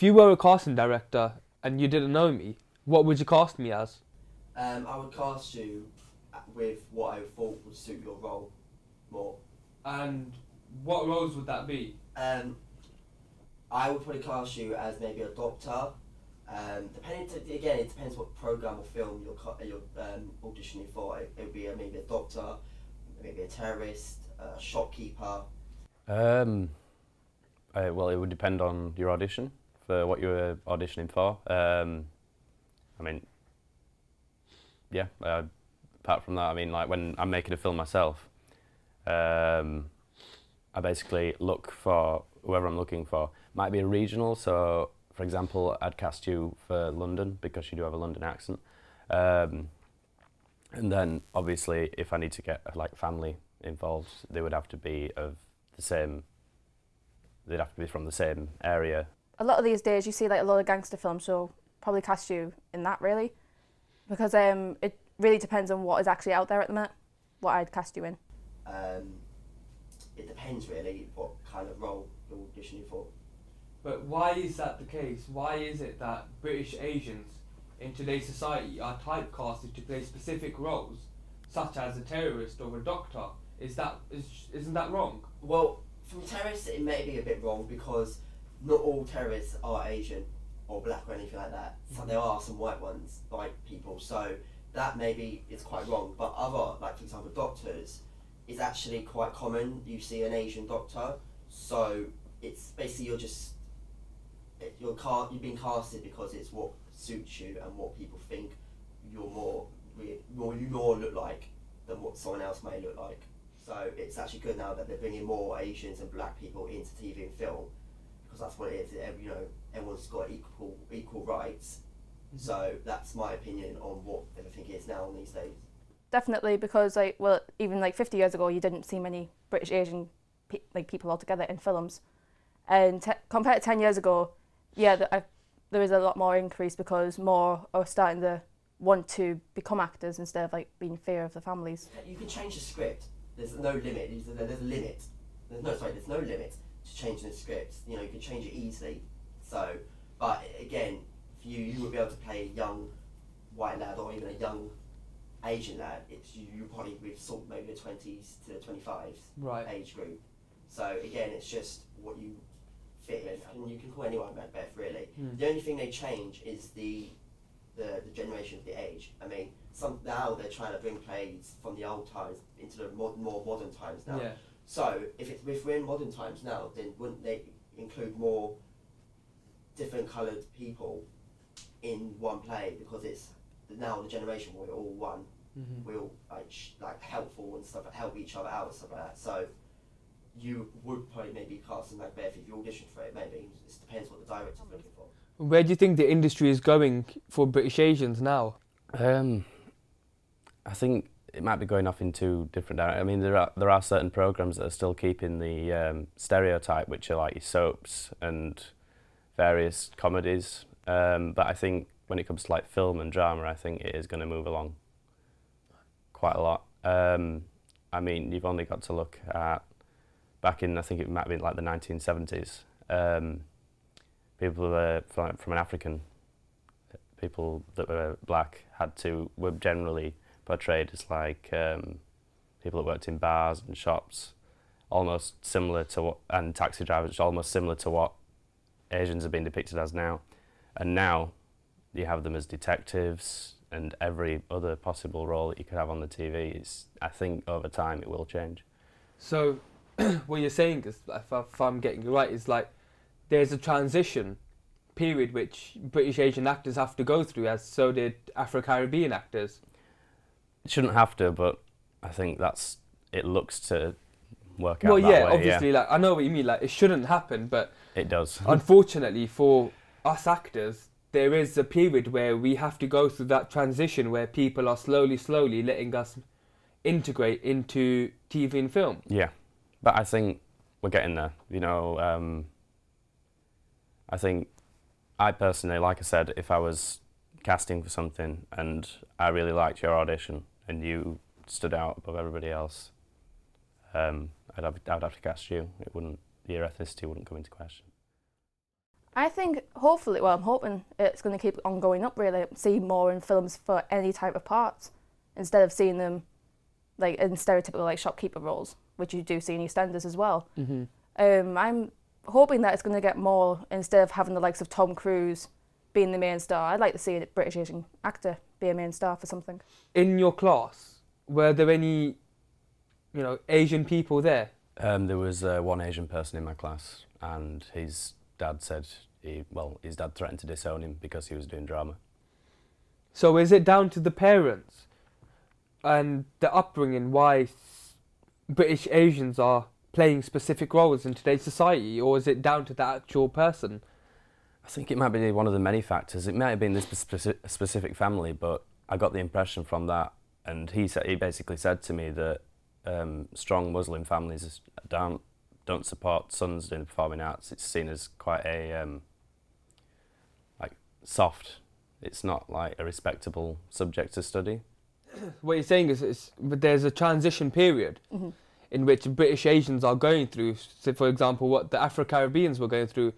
If you were a casting director and you didn't know me, what would you cast me as? I would cast you with what I thought would suit your role more. And what roles would that be? I would probably cast you as maybe a doctor. Again, it depends what program or film you're auditioning for. It would be maybe a doctor, maybe a terrorist, a shopkeeper. Well, it would depend on your audition for what you were auditioning for. I mean, yeah. Apart from that, I mean, like when I'm making a film myself, I basically look for whoever I'm looking for. Might be a regional, so for example, I'd cast you for London because you do have a London accent. And then obviously, if I need to get like family involved, they would have to be of the same. They'd have to be from the same area. A lot of these days, you see like a lot of gangster films, so probably cast you in that really, because it really depends on what is actually out there at the minute. What I'd cast you in. It depends really what kind of role you're auditioning for. But why is that the case? Why is it that British Asians in today's society are typecasted to play specific roles, such as a terrorist or a doctor? Isn't that wrong? Well, from terrorists it may be a bit wrong because not all terrorists are Asian or black or anything like that. So there are some white ones, white people. So that maybe is quite wrong. But other, like for example, doctors, is actually quite common. You see an Asian doctor, so it's basically you're being casted because it's what suits you and what people think you more look like than what someone else may look like. So it's actually good now that they're bringing more Asians and black people into TV and film, because that's what it is. You know, everyone's got equal rights. Mm-hmm. So that's my opinion on what everything is now these days. Definitely, because even like 50 years ago, you didn't see many British Asian people altogether in films, and compared to 10 years ago, yeah, there is a lot more increase because more are starting to want to become actors instead of like being fear of the families. You can change the script. There's no limit. There's a limit. There's no limit to changing the script. You know, you can change it easily. So, but again, if you would be able to play a young white lad or even a young Asian lad, you probably with sort of maybe the 20s to the 25s age group. So again, it's just what you fit in, and you can call anyone Macbeth really. The only thing they change is the generation of the age. I mean, now they're trying to bring plays from the old times into the more modern times now. Yeah. So if we're in modern times now, then wouldn't they include more different coloured people in one play, because it's now the generation where we're all one. Mm-hmm. We're all like helpful and stuff, help each other out and stuff like that. So you would probably maybe cast a Macbeth if you audition for it. Maybe it depends what the director's looking for. Where do you think the industry is going for British Asians now? I think it might be going off in two different directions. I mean, there are certain programmes that are still keeping the stereotype, which are like your soaps and various comedies. But I think when it comes to like film and drama, I think it is going to move along quite a lot. I mean, you've only got to look at back in, I think it might be like the 1970s. People were from an African, people that were black were generally portrayed as like people that worked in bars and shops, almost similar to and taxi drivers, almost similar to what Asians have been depicted as now. And now you have them as detectives and every other possible role that you could have on the TV. I think over time it will change. So what you're saying is, if I'm getting it right, is like there's a transition period which British Asian actors have to go through, as so did Afro-Caribbean actors. It shouldn't have to, but I think it looks to work out well, that yeah, way. Obviously, yeah. Like I know what you mean. Like it shouldn't happen, but it does. Unfortunately for us actors, there is a period where we have to go through that transition where people are slowly letting us integrate into TV and film. Yeah, but I think we're getting there. You know, I think I personally, like I said, if I was casting for something and I really liked your audition and you stood out above everybody else, I'd have to cast you. Your ethnicity wouldn't come into question. I think hopefully, well, I'm hoping it's going to keep on going up. Really, see more in films for any type of parts instead of seeing them like in stereotypical like shopkeeper roles, which you do see in EastEnders as well. I'm hoping that it's going to get more instead of having the likes of Tom Cruise being the main star. I'd like to see a British Asian actor be a main star for something. In your class, were there any, Asian people there? There was one Asian person in my class, and his dad said his dad threatened to disown him because he was doing drama. So is it down to the parents and the upbringing why British Asians are playing specific roles in today's society, or is it down to the actual person? I think it might be one of the many factors. It might have been this specific family, but I got the impression from that, and he basically said to me that strong Muslim families don't support sons doing performing arts. It's seen as quite a like soft. It's not like a respectable subject to study. What you're saying is there's a transition period in which British Asians are going through, so for example, what the Afro-Caribbeans were going through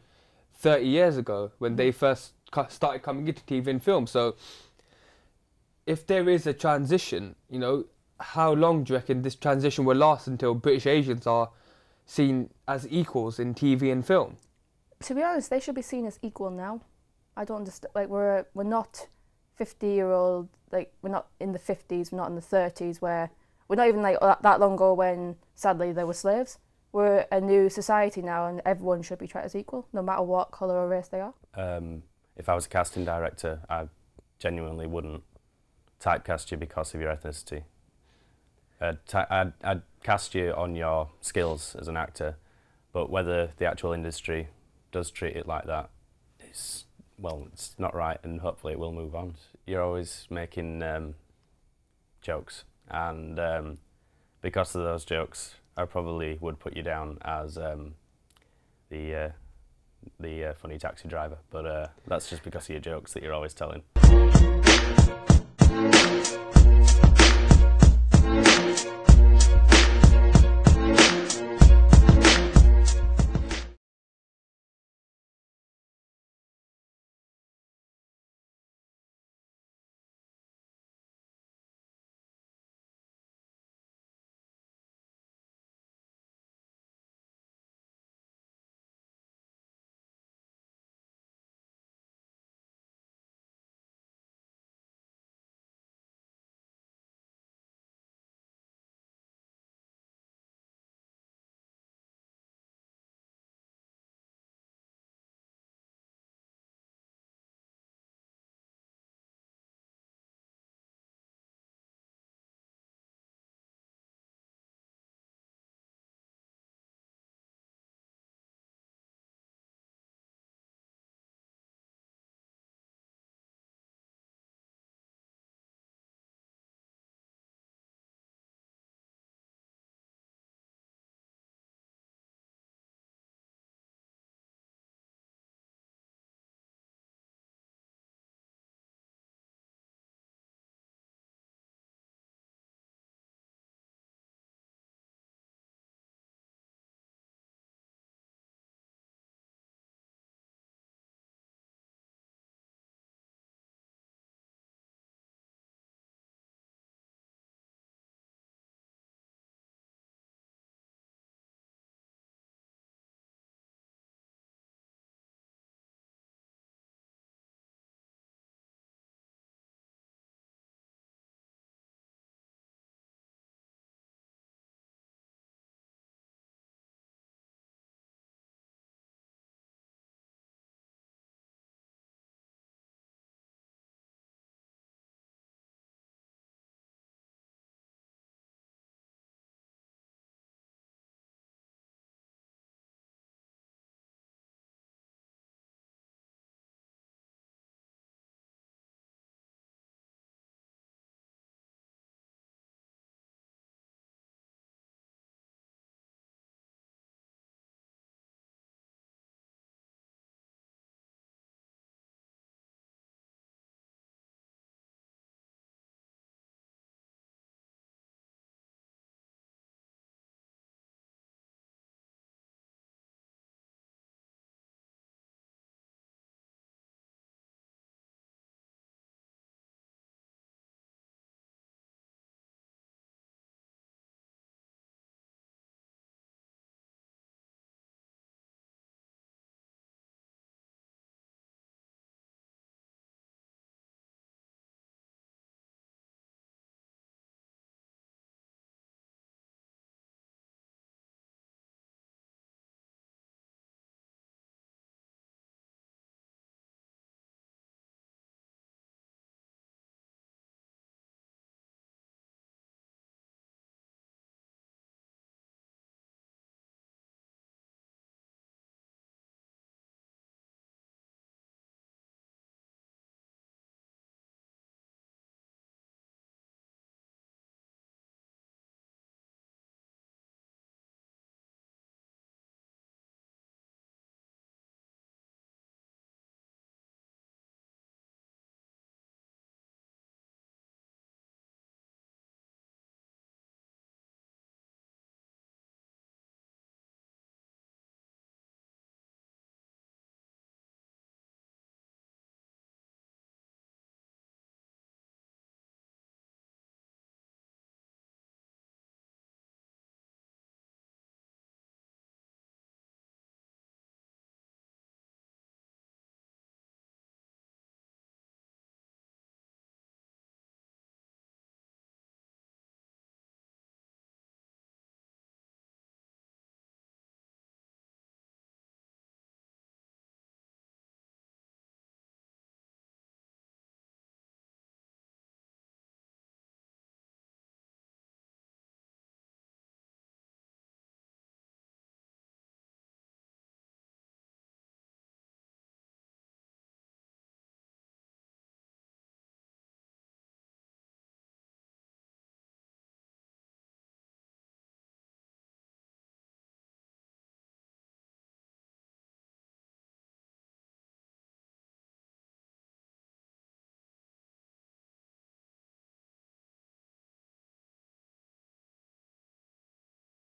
30 years ago when they first started coming into TV and film. So if there is a transition, how long do you reckon this transition will last until British Asians are seen as equals in TV and film? To be honest, they should be seen as equal now. I don't understand. Like we're not 50-year-old. Like we're not in the 50s. We're not in the 30s. Where we're not even like that long ago when sadly there were slaves. We're a new society now, and everyone should be treated as equal, no matter what colour or race they are. If I was a casting director, I genuinely wouldn't typecast you because of your ethnicity. I'd cast you on your skills as an actor, but whether the actual industry does treat it like that, it's not right, and hopefully it will move on. You're always making jokes, and because of those jokes, I probably would put you down as the funny taxi driver, but that's just because of your jokes that you're always telling.